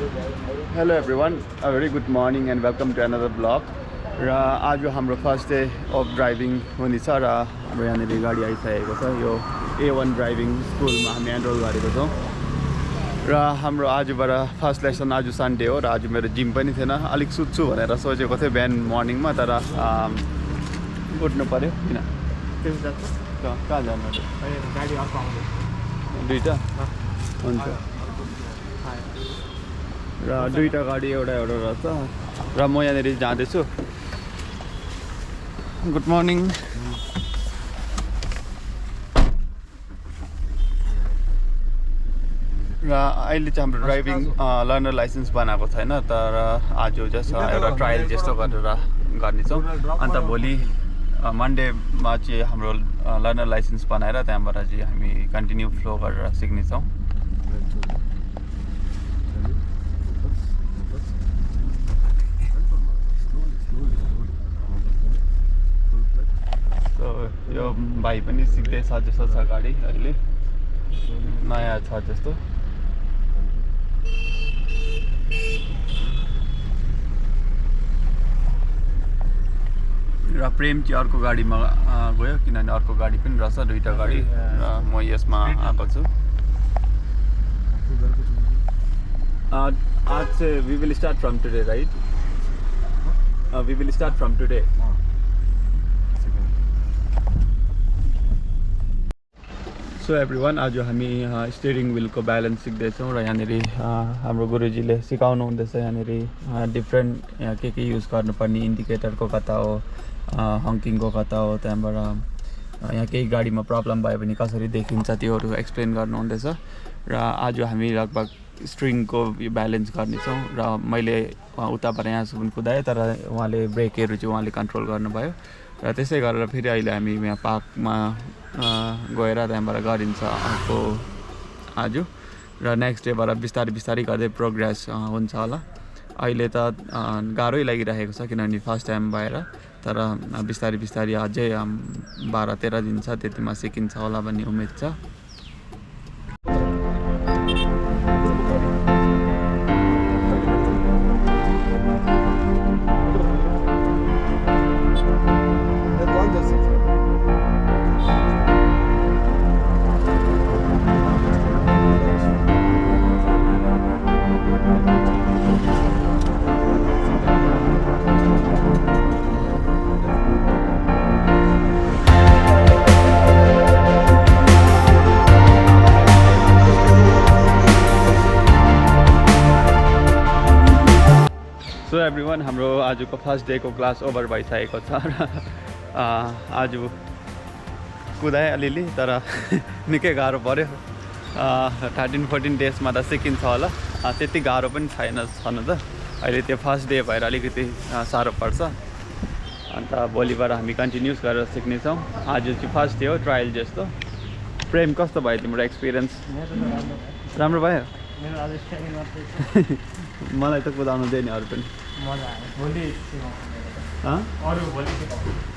Hello everyone, a very good morning and welcome to another vlog. र आज हाम्रो first day of driving हुनेछ र हाम्रो यहाँनिर गाडी आइसकेको छ। यो A1 ड्राइभिङ स्कुलमा हामी एनरोल गरेको छौँ र हाम्रो आजबाट फर्स्ट लेसन आज सन्डे हो र आज मेरो जिम पनि थिएन। अलिक सुत्छु भनेर सोचेको थिएँ बिहान मर्निङमा, तर उठ्नु पऱ्यो किन कहाँ जानु दुईवटा हुन्छ र दुईवटा गाडी एउटा रहेछ र म यहाँनिर जाँदैछु। Good morning. र अहिले चाहिँ हाम्रो ड्राइभिङ लर्नर लाइसेन्स बनाएको छैन, तर आज जस्ट एउटा ट्रायल जस्तो गरेर गर्नेछौँ। अन्त भोलि मन्डेमा चाहिँ हाम्रो लर्नर लाइसेन्स बनाएर त्यहाँबाट चाहिँ हामी कन्टिन्यू फ्लो गरेर सिक्नेछौँ। यो भाइ पनि सिक्दैछ जस्तो छ, गाडी अहिले नयाँ छ जस्तो। र प्रेम चाहिँ अर्को गाडीमा गयो किनभने अर्को गाडी पनि रहेछ, दुईवटा गाडी र म यसमा आएको छु। आज चाहिँ we will start from today right? We will start from today. So everyone, आज हामी स्टियरिङ विलको ब्यालेन्स सिक्दैछौँ र यहाँनिर हाम्रो गुरुजीले सिकाउनु हुँदैछ। यहाँनिर डिफ्रेन्ट यहाँ के युज गर्नुपर्ने, इन्डिकेटरको कता हो, हङ्किङको कता हो, त्यहाँबाट यहाँ केही गाडीमा प्रब्लम भयो भने कसरी देखिन्छ त्योहरू एक्सप्लेन गर्नुहुँदैछ। र आज हामी लगभग स्ट्रिङको ब्यालेन्स गर्नेछौँ र मैले उताबाट यहाँसम्म कुदाएँ, तर उहाँले ब्रेकहरू चाहिँ उहाँले कन्ट्रोल गर्नुभयो र त्यसै गरेर फेरि अहिले हामी यहाँ पार्कमा गएर त्यहाँबाट गरिन्छ अर्को आज र नेक्स्ट डेबाट बिस्तारै बिस्तारै गर्दै प्रोग्रेस हुन्छ होला। अहिले त गाह्रै लागिरहेको छ किनभने फर्स्ट टाइम भएर, तर बिस्तारै बिस्तारै अझै 12-13 दिन छ, त्यतिमा सिकिन्छ होला भन्ने उम्मेद छ। सो एभ्रिवान, हाम्रो आजको फर्स्ट डेको क्लास ओभर भइसकेको छ र आज कुदाएँ अलिअलि, तर निकै गाह्रो पऱ्यो। 13-14 डेजमा त सिकिन्छ होला, त्यति गाह्रो पनि छैन छनु त। अहिले त्यो फर्स्ट डे भएर अलिकति साह्रो पर्छ। अन्त भोलिबाट हामी कन्टिन्युस गरेर सिक्नेछौँ। आज चाहिँ फर्स्ट डे हो, ट्रायल जस्तो। प्रेम, कस्तो भयो तिम्रो एक्सपिरियन्स? राम्रो भयो? मलाई त कुदाउनु दियो नि अरू पनि।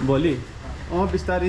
भोलि बिस्तारै